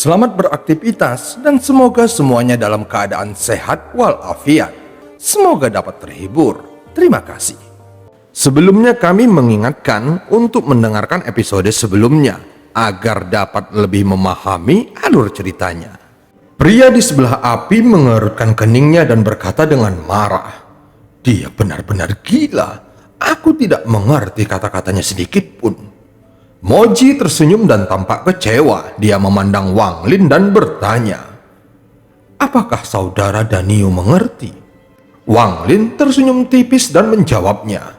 Selamat beraktivitas dan semoga semuanya dalam keadaan sehat walafiat. Semoga dapat terhibur. Terima kasih. Sebelumnya kami mengingatkan untuk mendengarkan episode sebelumnya agar dapat lebih memahami alur ceritanya. Pria di sebelah api mengerutkan keningnya dan berkata dengan marah, "Dia benar-benar gila. Aku tidak mengerti kata-katanya sedikit pun." Moji tersenyum dan tampak kecewa. Dia memandang Wang Lin dan bertanya, "Apakah saudara Daniu mengerti?" Wang Lin tersenyum tipis dan menjawabnya,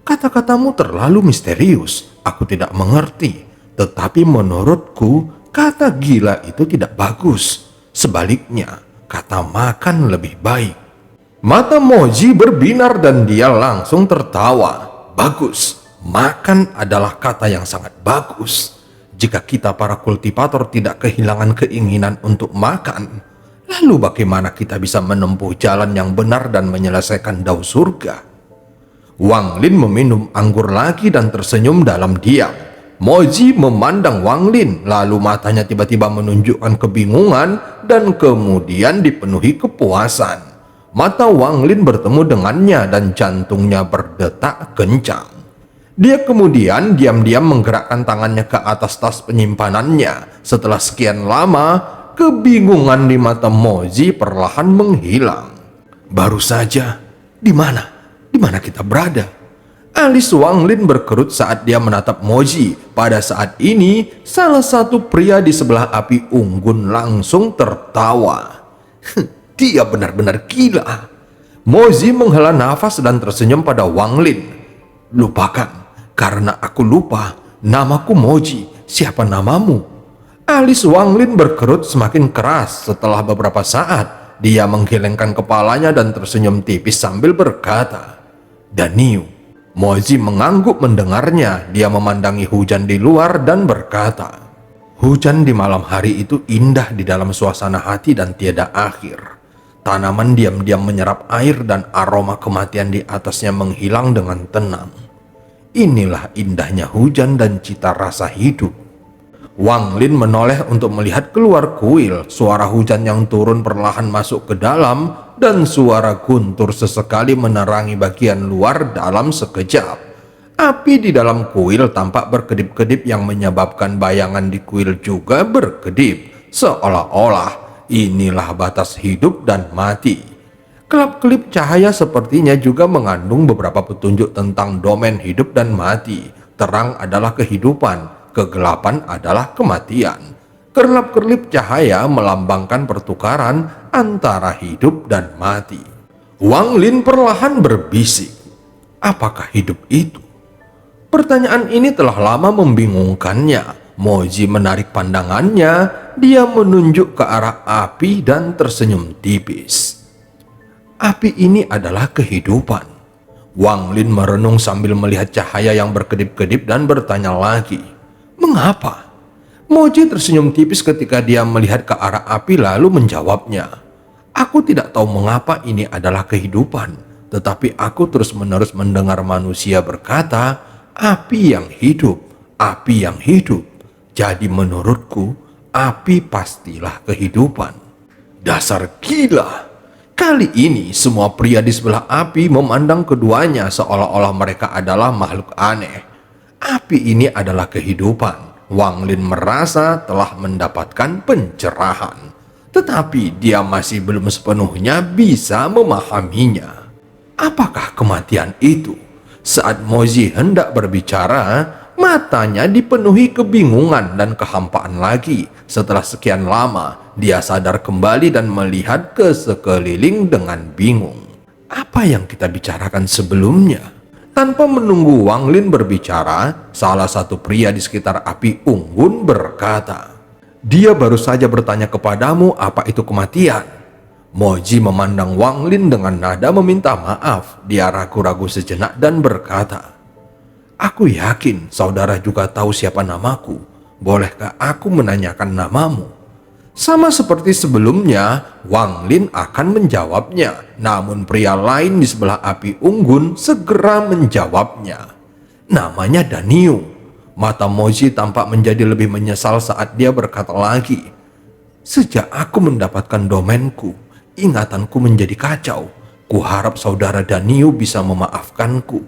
"Kata-katamu terlalu misterius. Aku tidak mengerti. Tetapi menurutku, kata gila itu tidak bagus. Sebaliknya, kata makan lebih baik." Mata Moji berbinar dan dia langsung tertawa. "Bagus. Makan adalah kata yang sangat bagus. Jika kita para kultivator tidak kehilangan keinginan untuk makan, lalu bagaimana kita bisa menempuh jalan yang benar dan menyelesaikan dao surga?" Wang Lin meminum anggur lagi dan tersenyum dalam diam. Moji memandang Wang Lin, lalu matanya tiba-tiba menunjukkan kebingungan dan kemudian dipenuhi kepuasan. Mata Wang Lin bertemu dengannya dan jantungnya berdetak kencang. Dia kemudian diam-diam menggerakkan tangannya ke atas tas penyimpanannya. Setelah sekian lama, kebingungan di mata Moji perlahan menghilang. "Baru saja, di mana? Di mana kita berada?" Alis Wang Lin berkerut saat dia menatap Moji. Pada saat ini, salah satu pria di sebelah api unggun langsung tertawa. "Dia benar-benar gila." Moji menghela nafas dan tersenyum pada Wang Lin. "Lupakan. Karena aku lupa, namaku Moji. Siapa namamu?" Alis Wang Lin berkerut semakin keras. Setelah beberapa saat, dia menggelengkan kepalanya dan tersenyum tipis sambil berkata, "Daniu." Moji mengangguk mendengarnya. Dia memandangi hujan di luar dan berkata, "Hujan di malam hari itu indah di dalam suasana hati dan tiada akhir. Tanaman diam-diam menyerap air dan aroma kematian di atasnya menghilang dengan tenang. Inilah indahnya hujan dan cita rasa hidup." Wang Lin menoleh untuk melihat keluar kuil. Suara hujan yang turun perlahan masuk ke dalam dan suara guntur sesekali menerangi bagian luar dalam sekejap. Api di dalam kuil tampak berkedip-kedip yang menyebabkan bayangan di kuil juga berkedip. Seolah-olah inilah batas hidup dan mati. Kelap-kelip cahaya sepertinya juga mengandung beberapa petunjuk tentang domain hidup dan mati. Terang adalah kehidupan, kegelapan adalah kematian. Kelap-kelip cahaya melambangkan pertukaran antara hidup dan mati. Wang Lin perlahan berbisik, "Apakah hidup itu?" Pertanyaan ini telah lama membingungkannya. Moji menarik pandangannya. Dia menunjuk ke arah api dan tersenyum tipis. "Api ini adalah kehidupan." Wang Lin merenung sambil melihat cahaya yang berkedip-kedip dan bertanya lagi, "Mengapa?" Moji tersenyum tipis ketika dia melihat ke arah api lalu menjawabnya, "Aku tidak tahu mengapa ini adalah kehidupan, tetapi aku terus-menerus mendengar manusia berkata, api yang hidup, api yang hidup. Jadi menurutku, api pastilah kehidupan." Dasar gila! Kali ini semua pria di sebelah api memandang keduanya seolah-olah mereka adalah makhluk aneh. Api ini adalah kehidupan. Wang Lin merasa telah mendapatkan pencerahan, tetapi dia masih belum sepenuhnya bisa memahaminya. Apakah kematian itu? Saat Moji hendak berbicara, matanya dipenuhi kebingungan dan kehampaan lagi. Setelah sekian lama, dia sadar kembali dan melihat ke sekeliling dengan bingung. Apa yang kita bicarakan sebelumnya? Tanpa menunggu Wang Lin berbicara, salah satu pria di sekitar api unggun berkata, "Dia baru saja bertanya kepadamu apa itu kematian." Moji memandang Wang Lin dengan nada meminta maaf. Dia ragu-ragu sejenak dan berkata, "Aku yakin saudara juga tahu siapa namaku. Bolehkah aku menanyakan namamu?" Sama seperti sebelumnya, Wang Lin akan menjawabnya. Namun pria lain di sebelah api unggun segera menjawabnya. "Namanya Daniu." Mata Moji tampak menjadi lebih menyesal saat dia berkata lagi, Sejak aku mendapatkan domainku, ingatanku menjadi kacau. Kuharap saudara Daniu bisa memaafkanku.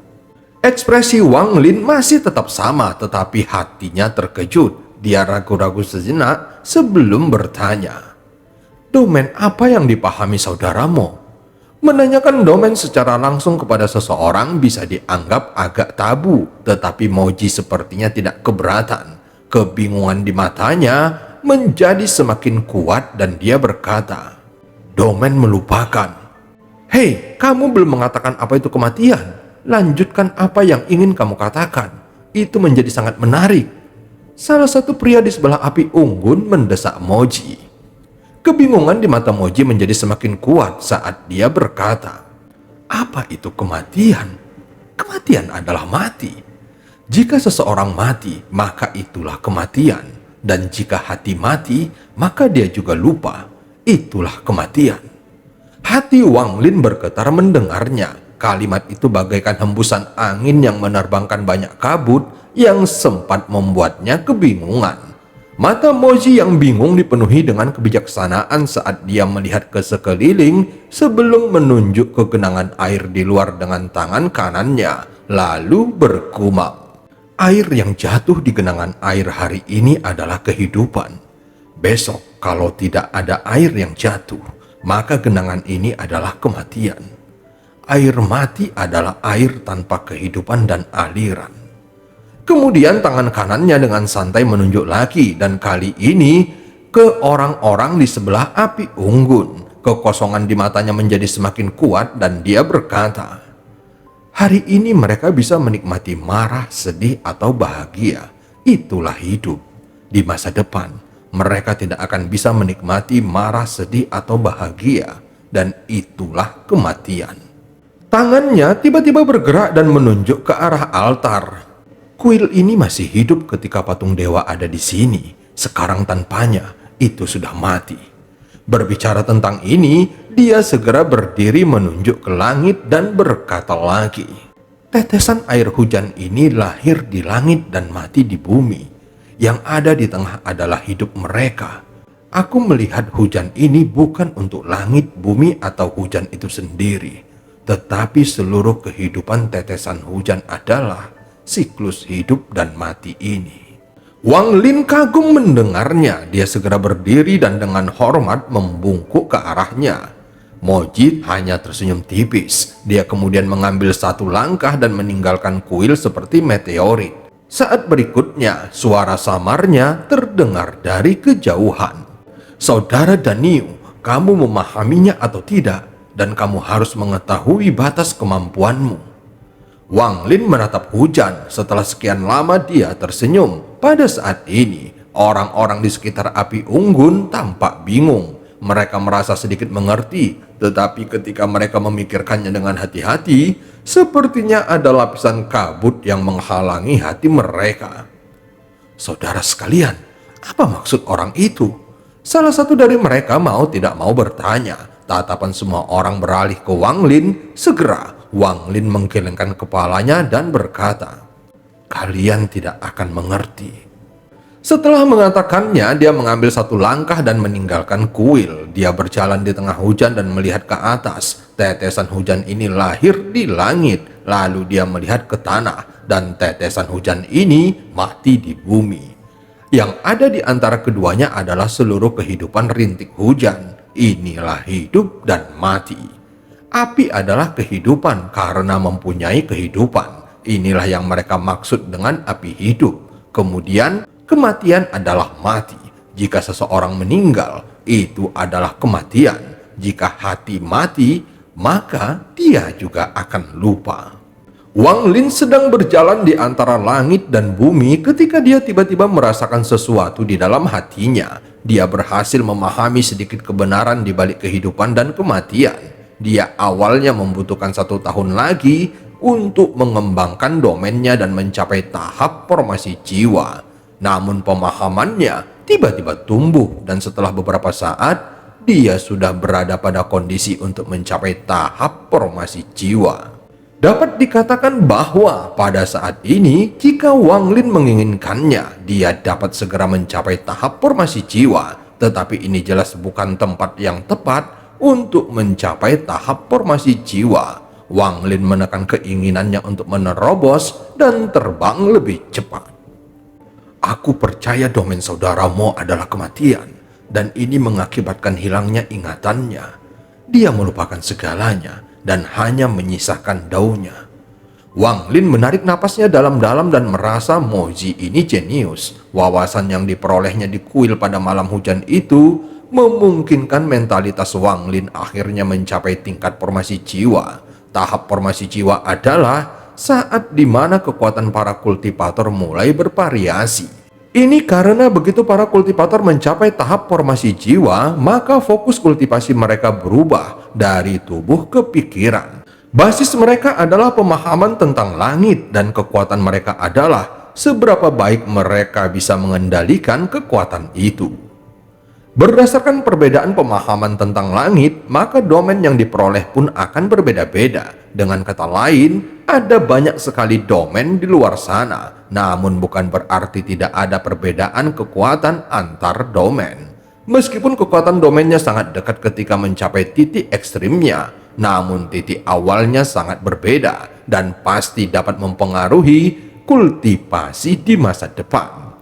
Ekspresi Wang Lin masih tetap sama, tetapi hatinya terkejut. Dia ragu-ragu sejenak sebelum bertanya, "Domain apa yang dipahami saudaramu?" Menanyakan domain secara langsung kepada seseorang bisa dianggap agak tabu, tetapi Moji sepertinya tidak keberatan. Kebingungan di matanya menjadi semakin kuat dan dia berkata, "Domain melupakan." "Hei, kamu belum mengatakan apa itu kematian. Lanjutkan apa yang ingin kamu katakan. Itu menjadi sangat menarik." Salah satu pria di sebelah api unggun mendesak Moji. Kebingungan di mata Moji menjadi semakin kuat saat dia berkata, "Apa itu kematian? Kematian adalah mati. Jika seseorang mati, maka itulah kematian. Dan jika hati mati, maka dia juga lupa. Itulah kematian." Hati Wang Lin bergetar mendengarnya. Kalimat itu bagaikan hembusan angin yang menerbangkan banyak kabut yang sempat membuatnya kebingungan. Mata Moji yang bingung dipenuhi dengan kebijaksanaan saat dia melihat ke sekeliling sebelum menunjuk ke genangan air di luar dengan tangan kanannya, lalu bergumam. Air yang jatuh di genangan air hari ini adalah kehidupan. Besok kalau tidak ada air yang jatuh, maka genangan ini adalah kematian. Air mati adalah air tanpa kehidupan dan aliran. Kemudian tangan kanannya dengan santai menunjuk lagi, dan kali ini ke orang-orang di sebelah api unggun. Kekosongan di matanya menjadi semakin kuat dan dia berkata, "Hari ini mereka bisa menikmati marah, sedih, atau bahagia. Itulah hidup. Di masa depan, mereka tidak akan bisa menikmati marah, sedih, atau bahagia, dan itulah kematian." Tangannya tiba-tiba bergerak dan menunjuk ke arah altar. Kuil ini masih hidup ketika patung dewa ada di sini. Sekarang tanpanya, itu sudah mati. Berbicara tentang ini, dia segera berdiri menunjuk ke langit dan berkata lagi, "Tetesan air hujan ini lahir di langit dan mati di bumi. Yang ada di tengah adalah hidup mereka. Aku melihat hujan ini bukan untuk langit, bumi, atau hujan itu sendiri, tetapi seluruh kehidupan tetesan hujan adalah siklus hidup dan mati ini." Wang Lin kagum mendengarnya. Dia segera berdiri dan dengan hormat membungkuk ke arahnya. Moji hanya tersenyum tipis. Dia kemudian mengambil satu langkah dan meninggalkan kuil seperti meteorit. Saat berikutnya, suara samarnya terdengar dari kejauhan. "Saudara Daniu, kamu memahaminya atau tidak? Dan kamu harus mengetahui batas kemampuanmu." Wang Lin menatap hujan. Setelah sekian lama dia tersenyum. Pada saat ini, orang-orang di sekitar api unggun tampak bingung. Mereka merasa sedikit mengerti, tetapi ketika mereka memikirkannya dengan hati-hati, sepertinya ada lapisan kabut yang menghalangi hati mereka. "Saudara sekalian, apa maksud orang itu?" Salah satu dari mereka mau tidak mau bertanya. Tatapan semua orang beralih ke Wang Lin. Segera Wang Lin menggelengkan kepalanya dan berkata, "Kalian tidak akan mengerti." Setelah mengatakannya, dia mengambil satu langkah dan meninggalkan kuil. Dia berjalan di tengah hujan dan melihat ke atas. Tetesan hujan ini lahir di langit. Lalu dia melihat ke tanah, dan tetesan hujan ini mati di bumi. Yang ada di antara keduanya adalah seluruh kehidupan rintik hujan. Inilah hidup dan mati. Api adalah kehidupan karena mempunyai kehidupan. Inilah yang mereka maksud dengan api hidup. Kemudian kematian adalah mati. Jika seseorang meninggal, itu adalah kematian. Jika hati mati, maka dia juga akan lupa. Wang Lin sedang berjalan di antara langit dan bumi ketika dia tiba-tiba merasakan sesuatu di dalam hatinya. Dia berhasil memahami sedikit kebenaran di balik kehidupan dan kematian. Dia awalnya membutuhkan 1 tahun lagi untuk mengembangkan domainnya dan mencapai tahap formasi jiwa. Namun pemahamannya tiba-tiba tumbuh dan setelah beberapa saat, dia sudah berada pada kondisi untuk mencapai tahap formasi jiwa. Dapat dikatakan bahwa pada saat ini, jika Wang Lin menginginkannya, dia dapat segera mencapai tahap formasi jiwa. tetapi ini jelas bukan tempat yang tepat untuk mencapai tahap formasi jiwa. Wang Lin menekan keinginannya untuk menerobos dan terbang lebih cepat. Aku percaya domain saudaramu adalah kematian, dan ini mengakibatkan hilangnya ingatannya. Dia melupakan segalanya dan hanya menyisakan daunnya. Wang Lin menarik napasnya dalam-dalam dan merasa Moji ini jenius. Wawasan yang diperolehnya di kuil pada malam hujan itu memungkinkan mentalitas Wang Lin akhirnya mencapai tingkat formasi jiwa. Tahap formasi jiwa adalah saat dimana kekuatan para kultivator mulai bervariasi. Ini karena begitu para kultivator mencapai tahap formasi jiwa, maka fokus kultivasi mereka berubah dari tubuh ke pikiran. Basis mereka adalah pemahaman tentang langit, dan kekuatan mereka adalah seberapa baik mereka bisa mengendalikan kekuatan itu. Berdasarkan perbedaan pemahaman tentang langit, maka domain yang diperoleh pun akan berbeda-beda. Dengan kata lain, ada banyak sekali domain di luar sana, namun bukan berarti tidak ada perbedaan kekuatan antar domain. Meskipun kekuatan domainnya sangat dekat ketika mencapai titik ekstrimnya, namun titik awalnya sangat berbeda dan pasti dapat mempengaruhi kultivasi di masa depan.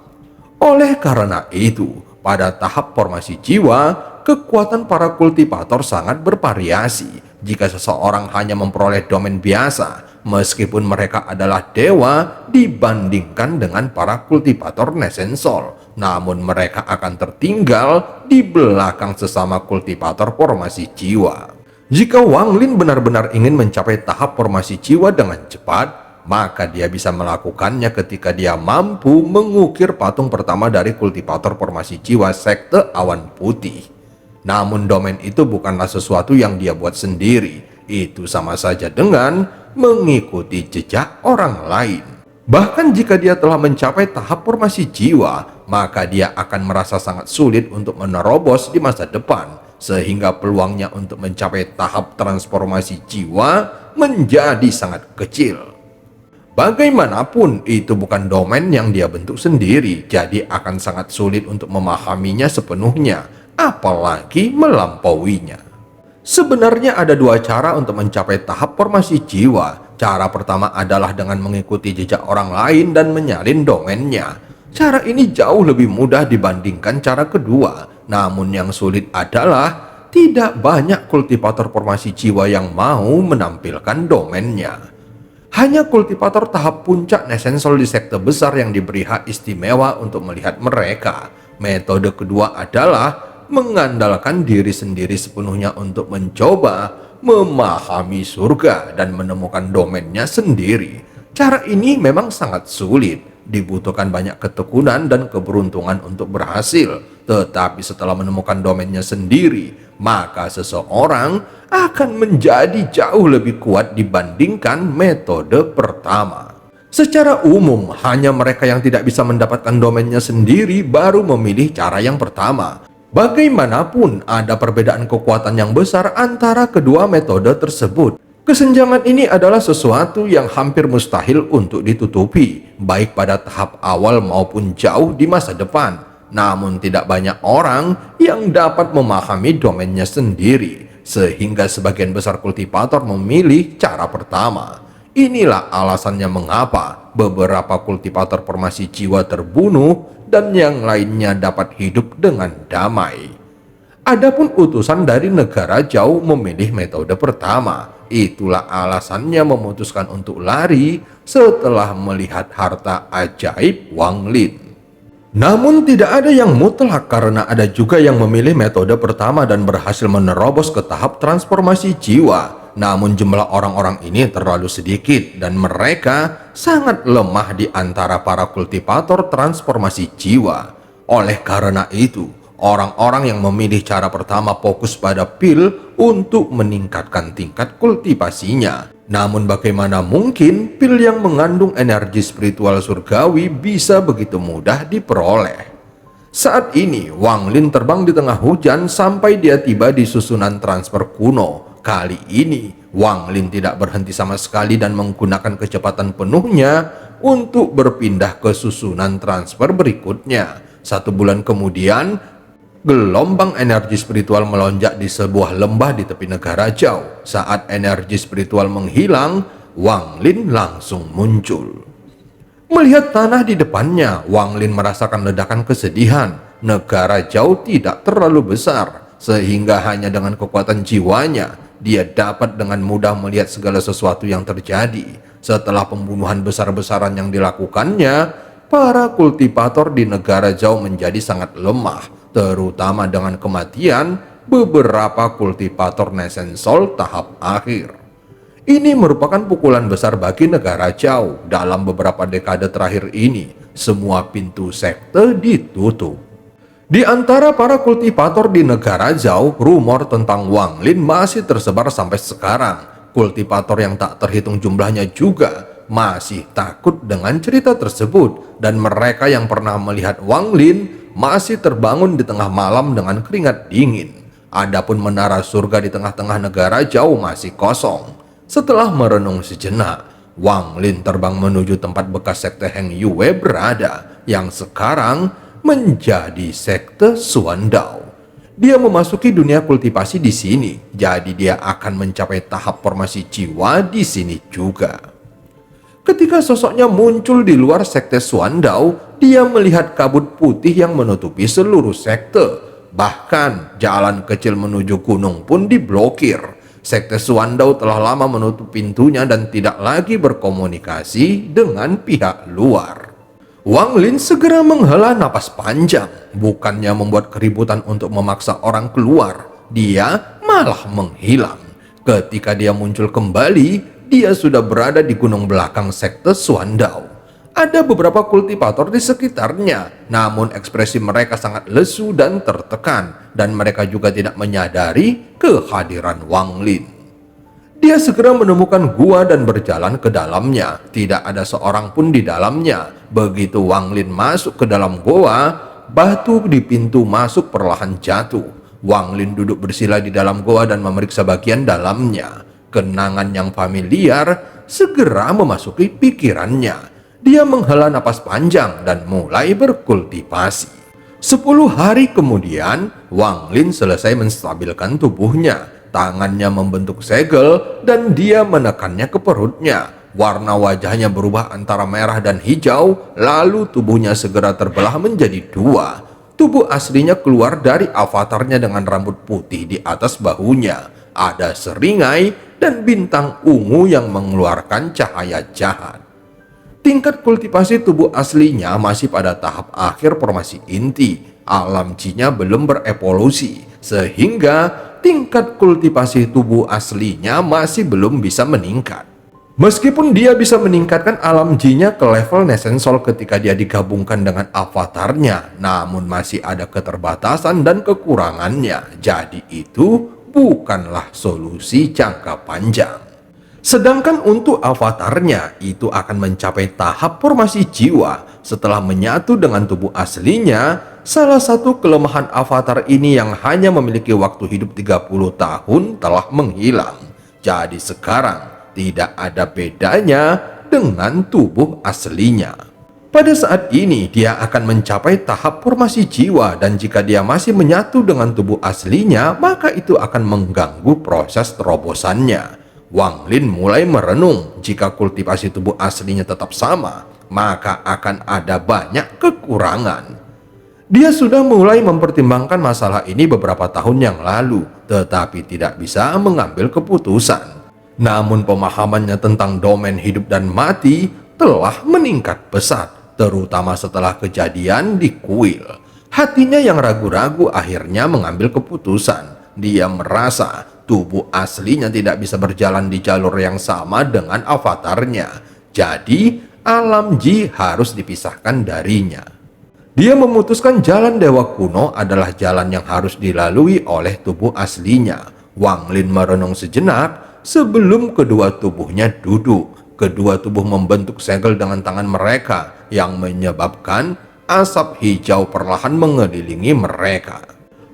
Oleh karena itu, pada tahap formasi jiwa, kekuatan para kultivator sangat bervariasi. Jika seseorang hanya memperoleh domain biasa, meskipun mereka adalah dewa dibandingkan dengan para kultivator Nesensol, namun mereka akan tertinggal di belakang sesama kultivator formasi jiwa. Jika Wang Lin benar-benar ingin mencapai tahap formasi jiwa dengan cepat, maka dia bisa melakukannya ketika dia mampu mengukir patung pertama dari kultivator formasi jiwa sekte awan putih. Namun domain itu bukanlah sesuatu yang dia buat sendiri. Itu sama saja dengan mengikuti jejak orang lain. Bahkan jika dia telah mencapai tahap formasi jiwa, maka dia akan merasa sangat sulit untuk menerobos di masa depan, sehingga peluangnya untuk mencapai tahap transformasi jiwa menjadi sangat kecil. Bagaimanapun, itu bukan domain yang dia bentuk sendiri, jadi akan sangat sulit untuk memahaminya sepenuhnya, apalagi melampauinya. Sebenarnya ada dua cara untuk mencapai tahap formasi jiwa. Cara pertama adalah dengan mengikuti jejak orang lain dan menyalin domainnya. Cara ini jauh lebih mudah dibandingkan cara kedua. Namun yang sulit adalah tidak banyak kultivator formasi jiwa yang mau menampilkan domainnya. Hanya kultivator tahap puncak Nesensol di sekte besar yang diberi hak istimewa untuk melihat mereka. Metode kedua adalah mengandalkan diri sendiri sepenuhnya untuk mencoba memahami surga dan menemukan domainnya sendiri. Cara ini memang sangat sulit, dibutuhkan banyak ketekunan dan keberuntungan untuk berhasil. Tetapi setelah menemukan domainnya sendiri, maka seseorang akan menjadi jauh lebih kuat dibandingkan metode pertama. Secara umum, hanya mereka yang tidak bisa mendapatkan domainnya sendiri baru memilih cara yang pertama. Bagaimanapun, ada perbedaan kekuatan yang besar antara kedua metode tersebut. Kesenjangan ini adalah sesuatu yang hampir mustahil untuk ditutupi, baik pada tahap awal maupun jauh di masa depan. Namun tidak banyak orang yang dapat memahami domainnya sendiri, sehingga sebagian besar kultivator memilih cara pertama. Inilah alasannya mengapa beberapa kultivator formasi jiwa terbunuh dan yang lainnya dapat hidup dengan damai. Adapun utusan dari negara jauh memilih metode pertama. Itulah alasannya memutuskan untuk lari setelah melihat harta ajaib Wang Lin. Namun tidak ada yang mutlak, karena ada juga yang memilih metode pertama dan berhasil menerobos ke tahap transformasi jiwa. Namun jumlah orang-orang ini terlalu sedikit dan mereka sangat lemah di antara para kultivator transformasi jiwa. Oleh karena itu, orang-orang yang memilih cara pertama fokus pada pil untuk meningkatkan tingkat kultivasinya. Namun bagaimana mungkin pil yang mengandung energi spiritual surgawi bisa begitu mudah diperoleh? Saat ini Wang Lin terbang di tengah hujan sampai dia tiba di susunan transfer kuno. Kali ini Wang Lin tidak berhenti sama sekali dan menggunakan kecepatan penuhnya untuk berpindah ke susunan transfer berikutnya. 1 bulan kemudian, Gelombang energi spiritual melonjak di sebuah lembah di tepi negara jauh. Saat energi spiritual menghilang, Wang Lin langsung muncul. Melihat tanah di depannya, Wang Lin merasakan ledakan kesedihan. Negara jauh tidak terlalu besar, sehingga hanya dengan kekuatan jiwanya, dia dapat dengan mudah melihat segala sesuatu yang terjadi. Setelah pembunuhan besar-besaran yang dilakukannya, para kultivator di negara jauh menjadi sangat lemah, terutama dengan kematian beberapa kultivator Nesensol tahap akhir. Ini merupakan pukulan besar bagi negara jauh. Dalam beberapa dekade terakhir ini, semua pintu sekte ditutup. Di antara para kultivator di negara jauh, rumor tentang Wang Lin masih tersebar sampai sekarang. Kultivator yang tak terhitung jumlahnya juga masih takut dengan cerita tersebut, dan mereka yang pernah melihat Wang Lin masih terbangun di tengah malam dengan keringat dingin. Adapun menara surga di tengah-tengah negara jauh masih kosong. Setelah merenung sejenak, Wang Lin terbang menuju tempat bekas sekte Heng Yue berada, yang sekarang menjadi sekte Suandao. Dia memasuki dunia kultivasi di sini, jadi dia akan mencapai tahap formasi jiwa di sini juga. Ketika sosoknya muncul di luar sekte Suandao, dia melihat kabut putih yang menutupi seluruh sekte. Bahkan jalan kecil menuju gunung pun diblokir. Sekte Suandao telah lama menutup pintunya dan tidak lagi berkomunikasi dengan pihak luar. Wang Lin segera menghela napas panjang. Bukannya membuat keributan untuk memaksa orang keluar, dia malah menghilang. Ketika dia muncul kembali, dia sudah berada di gunung belakang sekte Suandao. Ada beberapa kultivator di sekitarnya, namun ekspresi mereka sangat lesu dan tertekan, dan mereka juga tidak menyadari kehadiran Wang Lin. Dia segera menemukan gua dan berjalan ke dalamnya. Tidak ada seorang pun di dalamnya. Begitu Wang Lin masuk ke dalam gua, batu di pintu masuk perlahan jatuh. Wang Lin duduk bersila di dalam gua dan memeriksa bagian dalamnya. Kenangan yang familiar segera memasuki pikirannya. Dia menghela napas panjang dan mulai berkultivasi. 10 hari kemudian, Wang Lin selesai menstabilkan tubuhnya. Tangannya membentuk segel dan dia menekannya ke perutnya. Warna wajahnya berubah antara merah dan hijau, lalu tubuhnya segera terbelah menjadi dua. Tubuh aslinya keluar dari avatarnya dengan rambut putih di atas bahunya. Ada seringai dan bintang ungu yang mengeluarkan cahaya jahat. Tingkat kultivasi tubuh aslinya masih pada tahap akhir formasi inti. Alam Ji-nya belum berevolusi, sehingga tingkat kultivasi tubuh aslinya masih belum bisa meningkat. Meskipun dia bisa meningkatkan alam Ji-nya ke level Nesensol ketika dia digabungkan dengan avatarnya, namun masih ada keterbatasan dan kekurangannya. Jadi itu bukanlah solusi jangka panjang. Sedangkan untuk avatarnya, itu akan mencapai tahap formasi jiwa. Setelah menyatu dengan tubuh aslinya, salah satu kelemahan avatar ini yang hanya memiliki waktu hidup 30 tahun telah menghilang. Jadi sekarang tidak ada bedanya dengan tubuh aslinya. Pada saat ini dia akan mencapai tahap formasi jiwa, dan jika dia masih menyatu dengan tubuh aslinya, maka itu akan mengganggu proses terobosannya. Wang Lin mulai merenung, jika kultivasi tubuh aslinya tetap sama, maka akan ada banyak kekurangan. Dia sudah mulai mempertimbangkan masalah ini beberapa tahun yang lalu, tetapi tidak bisa mengambil keputusan. Namun pemahamannya tentang domain hidup dan mati telah meningkat pesat, terutama setelah kejadian di kuil. Hatinya yang ragu-ragu akhirnya mengambil keputusan. Dia merasa tubuh aslinya tidak bisa berjalan di jalur yang sama dengan avatarnya. Jadi, alam Ji harus dipisahkan darinya. Dia memutuskan jalan dewa kuno adalah jalan yang harus dilalui oleh tubuh aslinya. Wang Lin merenung sejenak sebelum kedua tubuhnya duduk. Kedua tubuh membentuk segel dengan tangan mereka yang menyebabkan asap hijau perlahan mengelilingi mereka.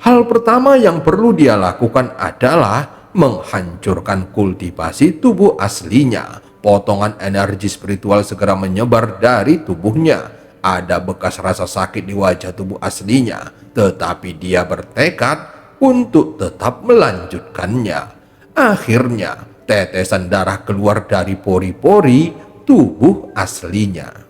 Hal pertama yang perlu dia lakukan adalah menghancurkan kultivasi tubuh aslinya. Potongan energi spiritual segera menyebar dari tubuhnya. Ada bekas rasa sakit di wajah tubuh aslinya. tetapi dia bertekad untuk tetap melanjutkannya. Akhirnya, tetesan darah keluar dari pori-pori tubuh aslinya.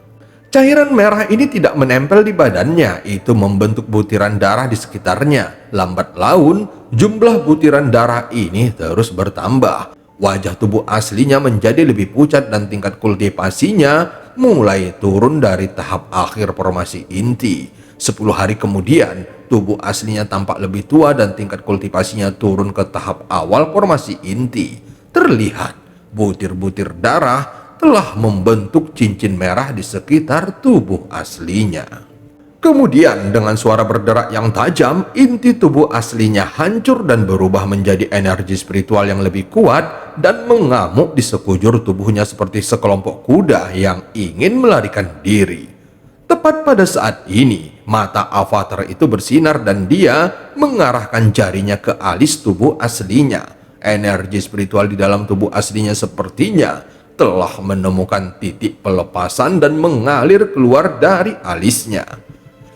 Cairan merah ini tidak menempel di badannya, itu membentuk butiran darah di sekitarnya. Lambat laun, jumlah butiran darah ini terus bertambah. Wajah tubuh aslinya menjadi lebih pucat dan tingkat kultivasinya mulai turun dari tahap akhir formasi inti. 10 hari kemudian, tubuh aslinya tampak lebih tua dan tingkat kultivasinya turun ke tahap awal formasi inti. Terlihat butir-butir darah telah membentuk cincin merah di sekitar tubuh aslinya. Kemudian dengan suara berderak yang tajam, inti tubuh aslinya hancur dan berubah menjadi energi spiritual yang lebih kuat dan mengamuk di sekujur tubuhnya seperti sekelompok kuda yang ingin melarikan diri. Tepat pada saat ini, mata avatar itu bersinar dan dia mengarahkan jarinya ke alis tubuh aslinya. Energi spiritual di dalam tubuh aslinya sepertinya telah menemukan titik pelepasan dan mengalir keluar dari alisnya.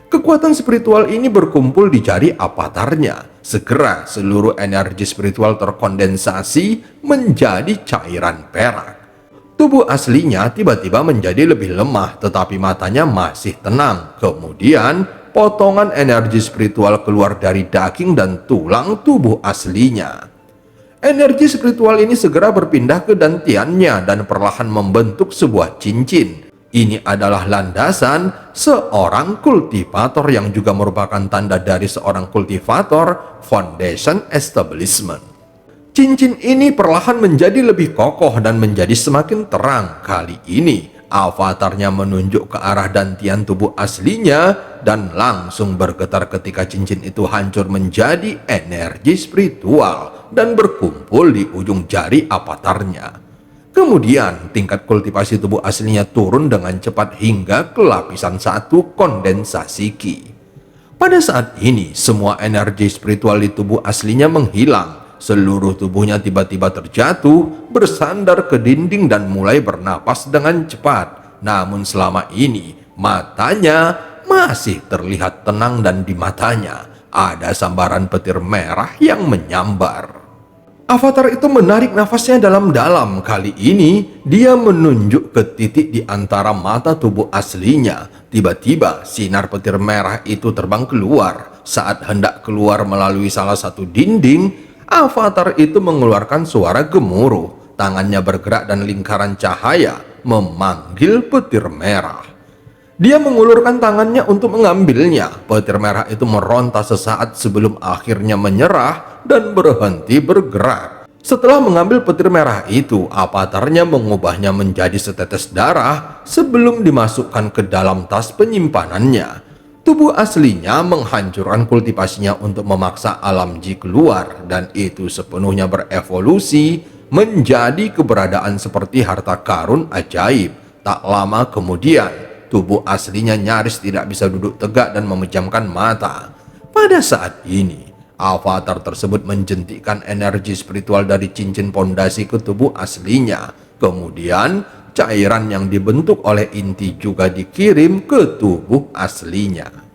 Kekuatan spiritual ini berkumpul di jari avatarnya. Segera seluruh energi spiritual terkondensasi menjadi cairan perak. Tubuh aslinya tiba-tiba menjadi lebih lemah, tetapi matanya masih tenang. Kemudian, potongan energi spiritual keluar dari daging dan tulang tubuh aslinya. Energi spiritual ini segera berpindah ke dantiannya dan perlahan membentuk sebuah cincin. Ini adalah landasan seorang kultivator yang juga merupakan tanda dari seorang kultivator foundation establishment. Cincin ini perlahan menjadi lebih kokoh dan menjadi semakin terang. Kali ini, avatarnya menunjuk ke arah dantian tubuh aslinya dan langsung bergetar ketika cincin itu hancur menjadi energi spiritual dan berkumpul di ujung jari avatarnya. Kemudian tingkat kultivasi tubuh aslinya turun dengan cepat hingga ke lapisan 1 kondensasi ki. Pada saat ini semua energi spiritual di tubuh aslinya menghilang. Seluruh tubuhnya tiba-tiba terjatuh, bersandar ke dinding dan mulai bernapas dengan cepat. Namun selama ini matanya masih terlihat tenang dan di matanya ada sambaran petir merah yang menyambar. Avatar itu menarik nafasnya dalam-dalam. Kali ini dia menunjuk ke titik di antara mata tubuh aslinya. Tiba-tiba sinar petir merah itu terbang keluar. Saat hendak keluar melalui salah satu dinding, avatar itu mengeluarkan suara gemuruh. Tangannya bergerak dan lingkaran cahaya memanggil petir merah. Dia mengulurkan tangannya untuk mengambilnya. Petir merah itu meronta sesaat sebelum akhirnya menyerah dan berhenti bergerak. Setelah mengambil petir merah itu, avatarnya mengubahnya menjadi setetes darah sebelum dimasukkan ke dalam tas penyimpanannya. Tubuh aslinya menghancurkan kultivasinya untuk memaksa alam ji keluar, dan itu sepenuhnya berevolusi menjadi keberadaan seperti harta karun ajaib. Tak lama kemudian, tubuh aslinya nyaris tidak bisa duduk tegak dan memejamkan mata. Pada saat ini, avatar tersebut menjentikkan energi spiritual dari cincin pondasi ke tubuh aslinya. Kemudian, cairan yang dibentuk oleh inti juga dikirim ke tubuh aslinya.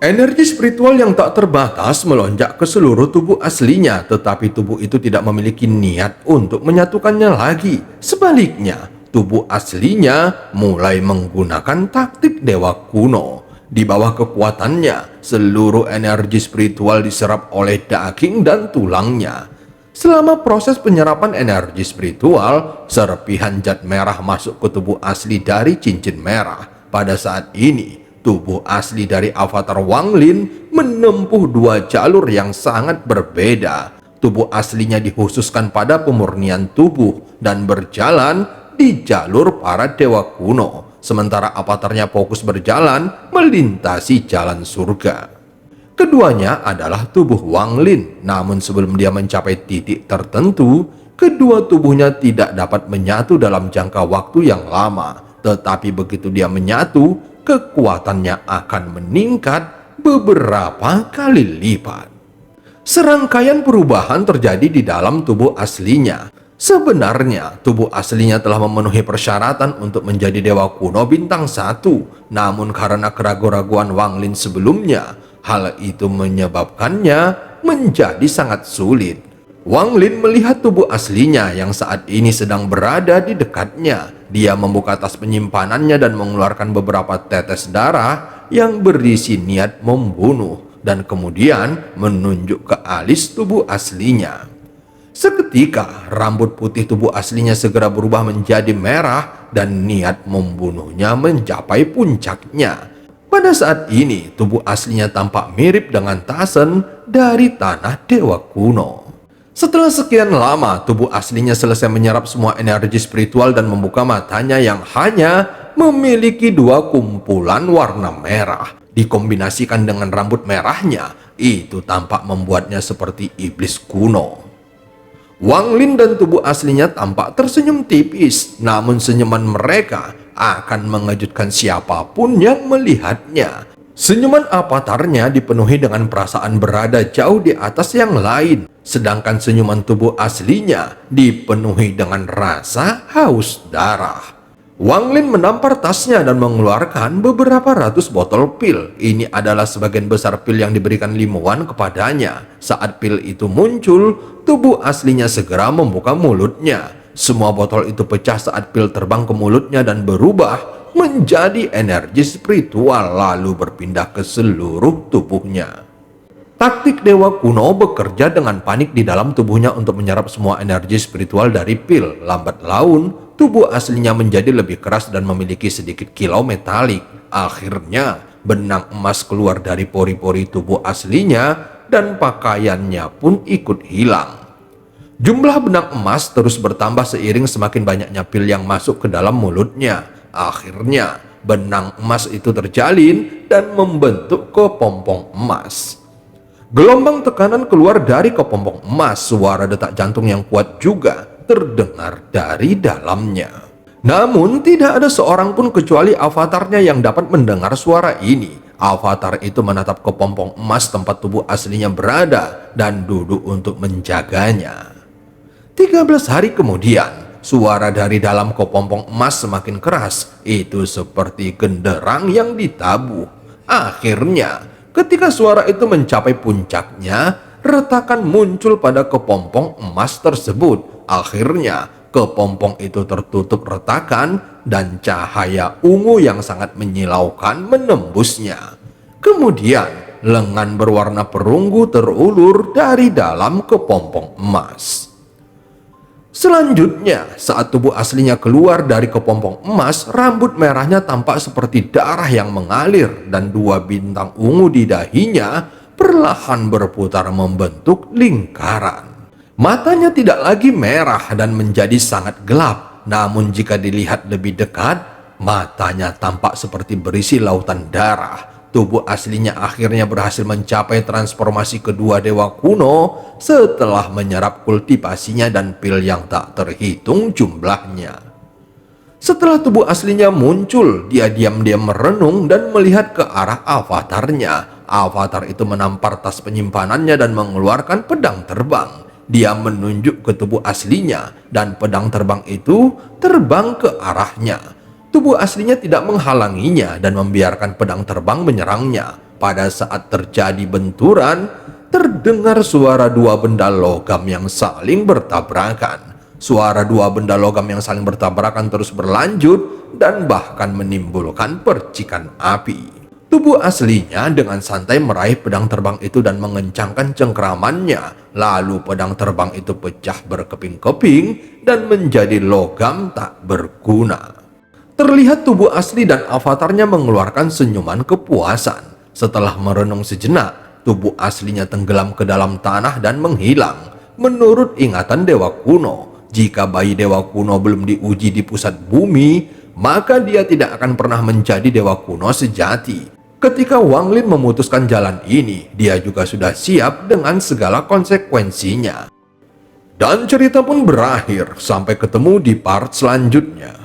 Energi spiritual yang tak terbatas melonjak ke seluruh tubuh aslinya, tetapi tubuh itu tidak memiliki niat untuk menyatukannya lagi. Sebaliknya, tubuh aslinya mulai menggunakan taktik dewa kuno. Di bawah kekuatannya, seluruh energi spiritual diserap oleh daging dan tulangnya. Selama proses penyerapan energi spiritual, serpihan zat merah masuk ke tubuh asli dari cincin merah. Pada saat ini, tubuh asli dari avatar Wang Lin menempuh 2 jalur yang sangat berbeda. Tubuh aslinya dikhususkan pada pemurnian tubuh dan berjalan di jalur para dewa kuno, sementara avatarnya fokus berjalan melintasi jalan surga. Keduanya adalah tubuh Wang Lin, namun sebelum dia mencapai titik tertentu, kedua tubuhnya tidak dapat menyatu dalam jangka waktu yang lama. Tetapi begitu dia menyatu, kekuatannya akan meningkat beberapa kali lipat. Serangkaian perubahan terjadi di dalam tubuh aslinya. Sebenarnya, tubuh aslinya telah memenuhi persyaratan untuk menjadi dewa kuno bintang 1. Namun karena keraguan-raguan Wang Lin sebelumnya, Hal itu menyebabkannya menjadi sangat sulit. Wang Lin melihat tubuh aslinya yang saat ini sedang berada di dekatnya. Dia membuka tas penyimpanannya dan mengeluarkan beberapa tetes darah yang berisi niat membunuh, dan kemudian menunjuk ke alis tubuh aslinya. Seketika, rambut putih tubuh aslinya segera berubah menjadi merah dan niat membunuhnya mencapai puncaknya. Pada saat ini, tubuh aslinya tampak mirip dengan Tasen dari tanah dewa kuno. Setelah sekian lama, tubuh aslinya selesai menyerap semua energi spiritual dan membuka matanya yang hanya memiliki dua kumpulan warna merah. Dikombinasikan dengan rambut merahnya, itu tampak membuatnya seperti iblis kuno. Wang Lin dan tubuh aslinya tampak tersenyum tipis, namun senyuman mereka akan mengejutkan siapapun yang melihatnya. Senyuman avatarnya dipenuhi dengan perasaan berada jauh di atas yang lain, sedangkan senyuman tubuh aslinya dipenuhi dengan rasa haus darah. Wang Lin menampar tasnya dan mengeluarkan beberapa ratus botol pil. Ini adalah sebagian besar pil yang diberikan Lim Wan kepadanya. Saat pil itu muncul, tubuh aslinya segera membuka mulutnya. Semua botol itu pecah saat pil terbang ke mulutnya dan berubah menjadi energi spiritual lalu berpindah ke seluruh tubuhnya. Taktik dewa kuno bekerja dengan panik di dalam tubuhnya untuk menyerap semua energi spiritual dari pil. Lambat laun, tubuh aslinya menjadi lebih keras dan memiliki sedikit kilau metalik. Akhirnya, benang emas keluar dari pori-pori tubuh aslinya dan pakaiannya pun ikut hilang. Jumlah benang emas terus bertambah seiring semakin banyaknya pil yang masuk ke dalam mulutnya. Akhirnya, benang emas itu terjalin dan membentuk kepompong emas. Gelombang tekanan keluar dari kepompong emas, suara detak jantung yang kuat juga terdengar dari dalamnya. Namun, tidak ada seorang pun kecuali avatarnya yang dapat mendengar suara ini. Avatar itu menatap kepompong emas tempat tubuh aslinya berada dan duduk untuk menjaganya. 13 hari kemudian, suara dari dalam kepompong emas semakin keras. Itu seperti genderang yang ditabuh. Akhirnya, ketika suara itu mencapai puncaknya, retakan muncul pada kepompong emas tersebut. Akhirnya, kepompong itu tertutup retakan dan cahaya ungu yang sangat menyilaukan menembusnya. Kemudian, lengan berwarna perunggu terulur dari dalam kepompong emas. Selanjutnya, saat tubuh aslinya keluar dari kepompong emas, rambut merahnya tampak seperti darah yang mengalir dan dua bintang ungu di dahinya perlahan berputar membentuk lingkaran. Matanya tidak lagi merah dan menjadi sangat gelap, namun jika dilihat lebih dekat, matanya tampak seperti berisi lautan darah. Tubuh aslinya akhirnya berhasil mencapai transformasi kedua dewa kuno setelah menyerap kultivasinya dan pil yang tak terhitung jumlahnya. Setelah tubuh aslinya muncul, dia diam-diam merenung dan melihat ke arah avatarnya. Avatar itu menampar tas penyimpanannya dan mengeluarkan pedang terbang. Dia menunjuk ke tubuh aslinya dan pedang terbang itu terbang ke arahnya. Tubuh aslinya tidak menghalanginya dan membiarkan pedang terbang menyerangnya. Pada saat terjadi benturan, terdengar suara dua benda logam yang saling bertabrakan. Suara dua benda logam yang saling bertabrakan terus berlanjut dan bahkan menimbulkan percikan api. Tubuh aslinya dengan santai meraih pedang terbang itu dan mengencangkan cengkeramannya. Lalu pedang terbang itu pecah berkeping-keping dan menjadi logam tak berguna. Terlihat tubuh asli dan avatarnya mengeluarkan senyuman kepuasan. Setelah merenung sejenak, tubuh aslinya tenggelam ke dalam tanah dan menghilang. Menurut ingatan dewa kuno, jika bayi dewa kuno belum diuji di pusat bumi, maka dia tidak akan pernah menjadi dewa kuno sejati. Ketika Wang Lin memutuskan jalan ini, dia juga sudah siap dengan segala konsekuensinya. Dan cerita pun berakhir, sampai ketemu di part selanjutnya.